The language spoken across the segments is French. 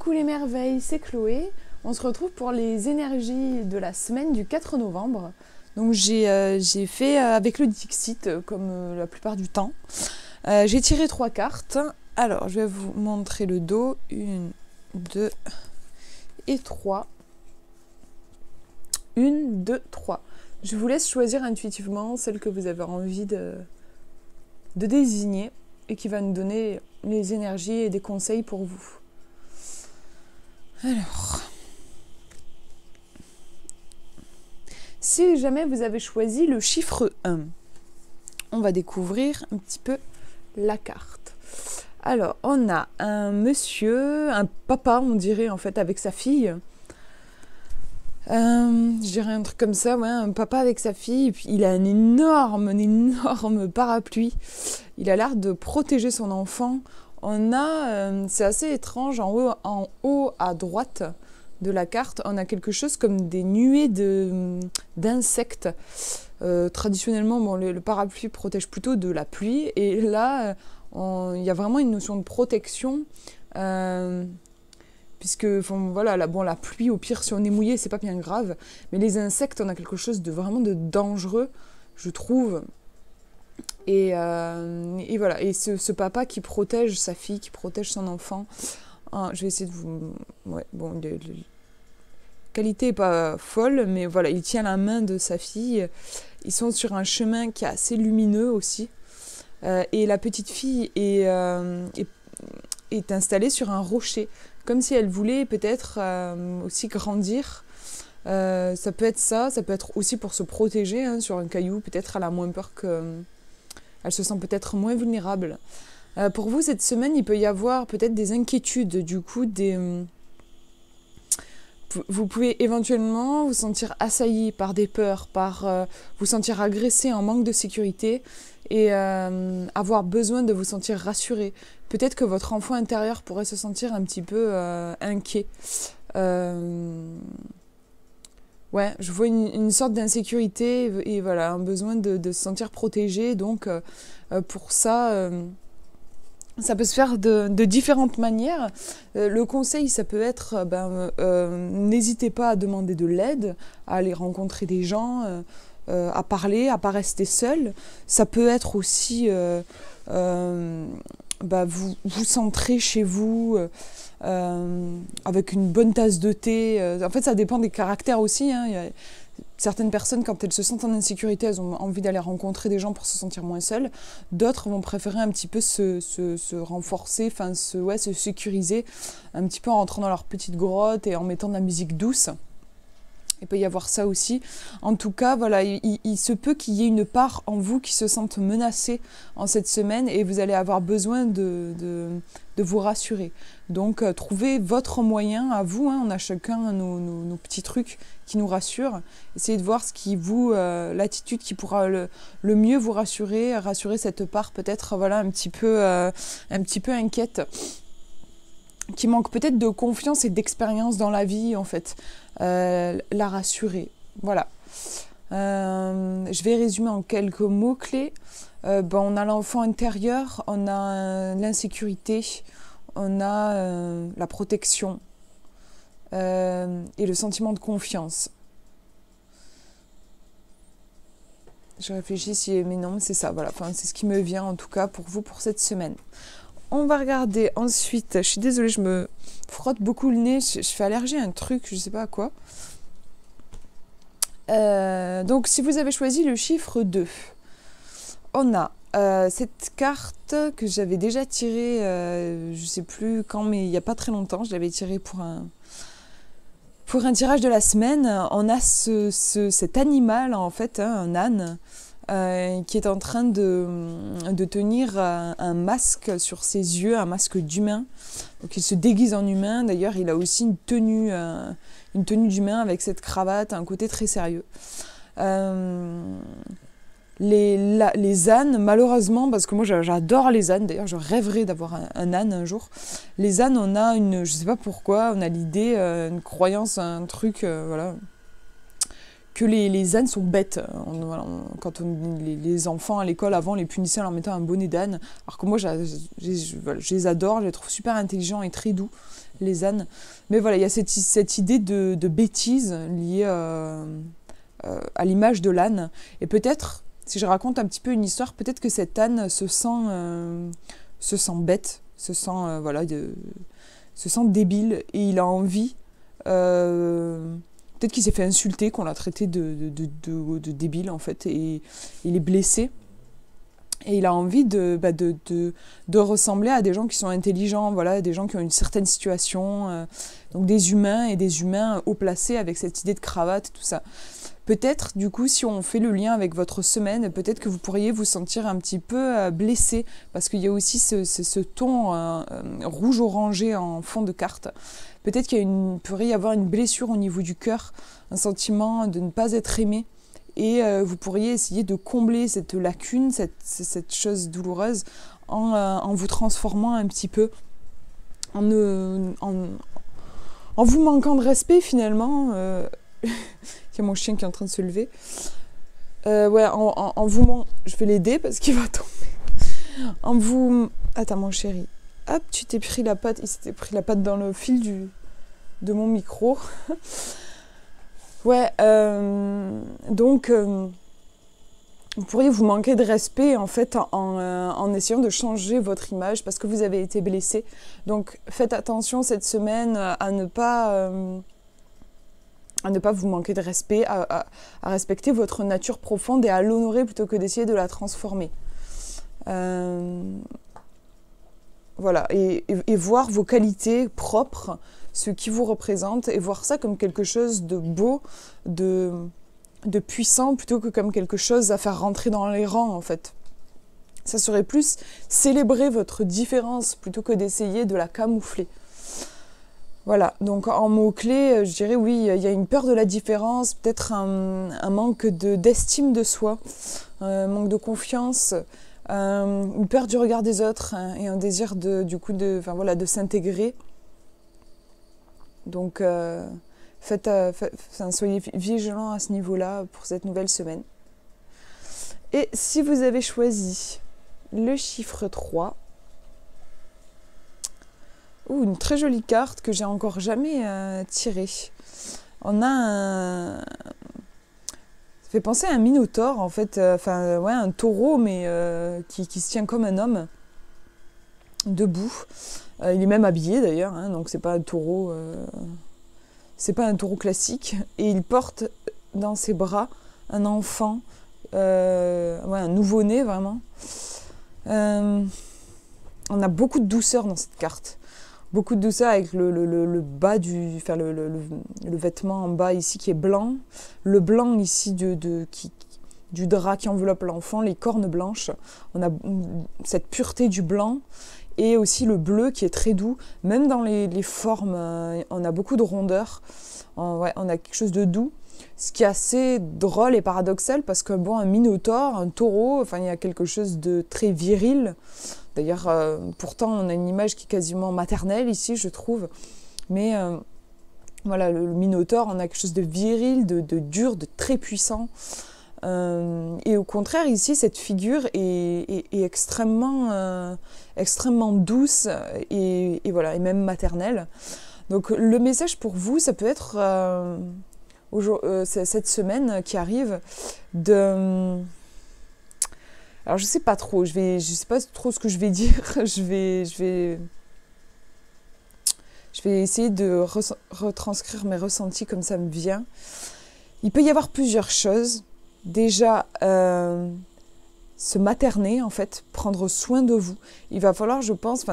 Coucou les merveilles, c'est Chloé. On se retrouve pour les énergies de la semaine du 4 novembre. Donc j'ai fait avec le Dixit, comme la plupart du temps. J'ai tiré 3 cartes. Alors, je vais vous montrer le dos. 1, 2 et 3. 1, 2, 3. Je vous laisse choisir intuitivement celle que vous avez envie de désigner et qui va nous donner les énergies et des conseils pour vous. Alors, si jamais vous avez choisi le chiffre 1, on va découvrir un petit peu la carte. Alors, on a un monsieur, un papa, on dirait en fait, avec sa fille. Je dirais un truc comme ça, ouais, un papa avec sa fille, et puis il a un énorme parapluie. Il a l'air de protéger son enfant. On a, c'est assez étrange, en haut à droite de la carte, on a quelque chose comme des nuées d'insectes. Traditionnellement, bon, le parapluie protège plutôt de la pluie, et là, il y a vraiment une notion de protection, puisque voilà, la pluie, au pire, si on est mouillé, c'est pas bien grave, mais les insectes, on a quelque chose de vraiment de dangereux, je trouve. Et voilà, et ce papa qui protège sa fille, qui protège son enfant, je vais essayer de vous... Ouais, bon, la qualité n'est pas folle, mais voilà, il tient la main de sa fille. Ils sont sur un chemin qui est assez lumineux aussi. Et la petite fille est installée sur un rocher, comme si elle voulait peut-être aussi grandir. Ça peut être ça peut être aussi pour se protéger, hein, sur un caillou, peut-être elle a moins peur que... Elle se sent peut-être moins vulnérable. Pour vous, cette semaine, il peut y avoir peut-être des inquiétudes. Du coup, vous pouvez éventuellement vous sentir assailli par des peurs, vous sentir agressé en manque de sécurité et avoir besoin de vous sentir rassuré. Peut-être que votre enfant intérieur pourrait se sentir un petit peu inquiet. Ouais, je vois une sorte d'insécurité et voilà, un besoin de se sentir protégé. Donc, pour ça, ça peut se faire de différentes manières. Le conseil, ça peut être, n'hésitez pas à demander de l'aide, à aller rencontrer des gens, à parler, à pas rester seul. Ça peut être aussi vous centrer chez vous, avec une bonne tasse de thé. En fait, ça dépend des caractères aussi, hein. Il y a certaines personnes, quand elles se sentent en insécurité, elles ont envie d'aller rencontrer des gens pour se sentir moins seules. D'autres vont préférer un petit peu se renforcer, se sécuriser, un petit peu en rentrant dans leur petite grotte et en mettant de la musique douce. Il peut y avoir ça aussi. En tout cas, voilà, il se peut qu'il y ait une part en vous qui se sente menacée en cette semaine et vous allez avoir besoin de vous rassurer. Donc, trouvez votre moyen à vous, hein. On a chacun nos petits trucs qui nous rassurent. Essayez de voir ce qui l'attitude qui pourra le mieux vous rassurer cette part peut-être, voilà, un petit peu inquiète, qui manque peut-être de confiance et d'expérience dans la vie, en fait. La rassurer. Voilà. Je vais résumer en quelques mots-clés. On a l'enfant intérieur, on a l'insécurité, on a la protection et le sentiment de confiance. Je réfléchis mais non, c'est ça, voilà. Enfin, c'est ce qui me vient en tout cas pour vous pour cette semaine. On va regarder ensuite, je suis désolée, je me frotte beaucoup le nez, je fais allergie à un truc, je ne sais pas à quoi. Donc si vous avez choisi le chiffre 2, on a cette carte que j'avais déjà tirée, je ne sais plus quand, mais il n'y a pas très longtemps, je l'avais tirée pour un tirage de la semaine. On a cet animal, en fait, hein, un âne, qui est en train de tenir un masque sur ses yeux, un masque d'humain. Donc il se déguise en humain. D'ailleurs, il a aussi une tenue d'humain avec cette cravate, un côté très sérieux. Les ânes, malheureusement, parce que moi j'adore les ânes, d'ailleurs je rêverais d'avoir un âne un jour. Les ânes, on a je sais pas pourquoi, on a l'idée, une croyance, un truc, voilà, que les ânes sont bêtes. Les enfants à l'école, avant, les punissaient en leur mettant un bonnet d'âne. Alors que moi, je les adore, je les trouve super intelligents et très doux, les ânes. Mais voilà, il y a cette idée de bêtise liée à l'image de l'âne. Et peut-être, si je raconte un petit peu une histoire, peut-être que cet âne se sent bête, se sent débile, et il a envie... peut-être qu'il s'est fait insulter, qu'on l'a traité de débile, en fait, et il est blessé. Et il a envie de ressembler à des gens qui sont intelligents, voilà, des gens qui ont une certaine situation, donc des humains haut placés avec cette idée de cravate, tout ça. Peut-être, du coup, si on fait le lien avec votre semaine, peut-être que vous pourriez vous sentir un petit peu blessé, parce qu'il y a aussi ce ton rouge-orangé en fond de carte. Peut-être pourrait y avoir une blessure au niveau du cœur, un sentiment de ne pas être aimé. Et vous pourriez essayer de combler cette lacune, cette chose douloureuse, en vous transformant un petit peu, en vous manquant de respect finalement. Il y a mon chien qui est en train de se lever. Je vais l'aider parce qu'il va tomber. Attends mon chéri. Hop, tu t'es pris la patte. Il s'était pris la patte dans le fil de mon micro. Donc vous pourriez vous manquer de respect en fait en essayant de changer votre image parce que vous avez été blessé. Donc faites attention cette semaine à ne pas vous manquer de respect, à respecter votre nature profonde et à l'honorer plutôt que d'essayer de la transformer. Voilà, et voir vos qualités propres, ce qui vous représente, et voir ça comme quelque chose de beau, de puissant, plutôt que comme quelque chose à faire rentrer dans les rangs, en fait. Ça serait plus célébrer votre différence, plutôt que d'essayer de la camoufler. Voilà, donc en mots-clés, je dirais oui, il y a une peur de la différence, peut-être un manque d'estime de soi, un manque de confiance, une peur du regard des autres, hein, et un désir de s'intégrer. Donc, soyez vigilants à ce niveau-là pour cette nouvelle semaine. Et si vous avez choisi le chiffre 3, une très jolie carte que j'ai encore jamais tirée. On a ça fait penser à un minotaure en fait, un taureau mais qui se tient comme un homme, debout. Il est même habillé d'ailleurs, hein, donc c'est pas un taureau classique. Et il porte dans ses bras un enfant, un nouveau-né vraiment. On a beaucoup de douceur dans cette carte. Beaucoup de douceur avec le bas le vêtement en bas ici qui est blanc, le blanc ici du drap qui enveloppe l'enfant, les cornes blanches. On a cette pureté du blanc et aussi le bleu qui est très doux. Même dans les formes, on a beaucoup de rondeur. On a quelque chose de doux. Ce qui est assez drôle et paradoxal parce que un minotaure, un taureau, il y a quelque chose de très viril. D'ailleurs, pourtant, on a une image qui est quasiment maternelle ici, je trouve. Mais le minotaure, on a quelque chose de viril, de dur, de très puissant. Et au contraire, ici, cette figure est extrêmement douce et même maternelle. Donc, le message pour vous, ça peut être, cette semaine qui arrive, alors je sais pas trop, je sais pas trop ce que je vais dire. Je vais essayer de retranscrire mes ressentis comme ça me vient. Il peut y avoir plusieurs choses. Déjà, se materner en fait, prendre soin de vous. Il va falloir, je pense,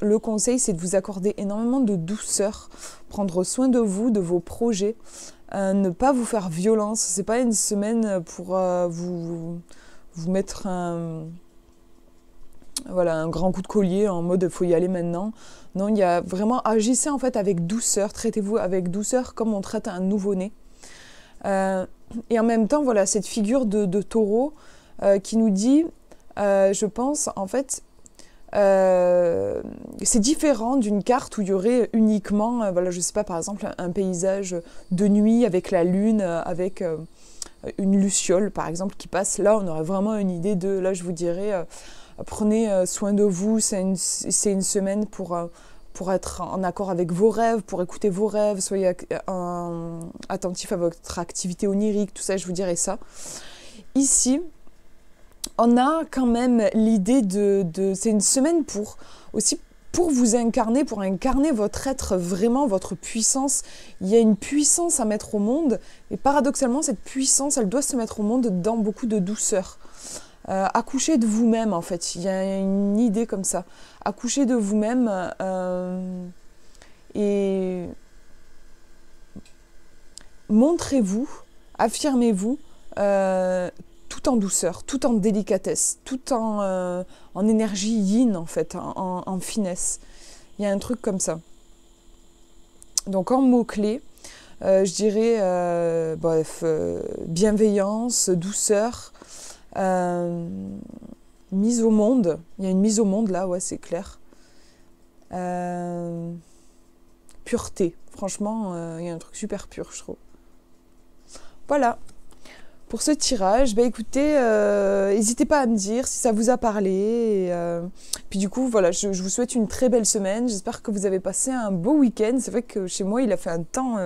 le conseil, c'est de vous accorder énormément de douceur, prendre soin de vous, de vos projets, ne pas vous faire violence. C'est pas une semaine pour vous mettre un grand coup de collier en mode faut y aller maintenant. Non, il y a vraiment, agissez en fait avec douceur, traitez-vous avec douceur comme on traite un nouveau-né. Et en même temps, cette figure de taureau qui nous dit, je pense en fait, C'est différent d'une carte où il y aurait uniquement, voilà, je sais pas, par exemple, un paysage de nuit avec la lune, avec une luciole, par exemple, qui passe. Là, on aurait vraiment une idée de, là, je vous dirais, prenez soin de vous, c'est une semaine pour être en accord avec vos rêves, pour écouter vos rêves, soyez attentif à votre activité onirique, tout ça, je vous dirais ça. Ici, on a quand même l'idée c'est une semaine pour vous incarner, pour incarner votre être, vraiment votre puissance. Il y a une puissance à mettre au monde, et paradoxalement, cette puissance, elle doit se mettre au monde dans beaucoup de douceur. Accouchez de vous-même, en fait. Il y a une idée comme ça. Accouchez de vous-même et montrez-vous, affirmez-vous, tout en douceur, tout en délicatesse, tout en énergie yin, en fait, en finesse. Il y a un truc comme ça. Donc, en mots-clés, je dirais bienveillance, douceur, mise au monde. Il y a une mise au monde, là, ouais, c'est clair. Pureté. Franchement, il y a un truc super pur, je trouve. Voilà. Pour ce tirage, écoutez, n'hésitez pas à me dire si ça vous a parlé. Puis du coup, voilà, je vous souhaite une très belle semaine. J'espère que vous avez passé un beau week-end. C'est vrai que chez moi, il a fait un temps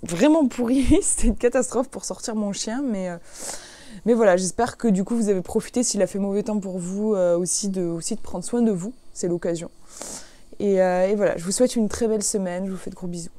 vraiment pourri. C'était une catastrophe pour sortir mon chien. Mais voilà, j'espère que du coup, vous avez profité, s'il a fait mauvais temps pour vous, aussi de prendre soin de vous. C'est l'occasion. Et voilà, je vous souhaite une très belle semaine. Je vous fais de gros bisous.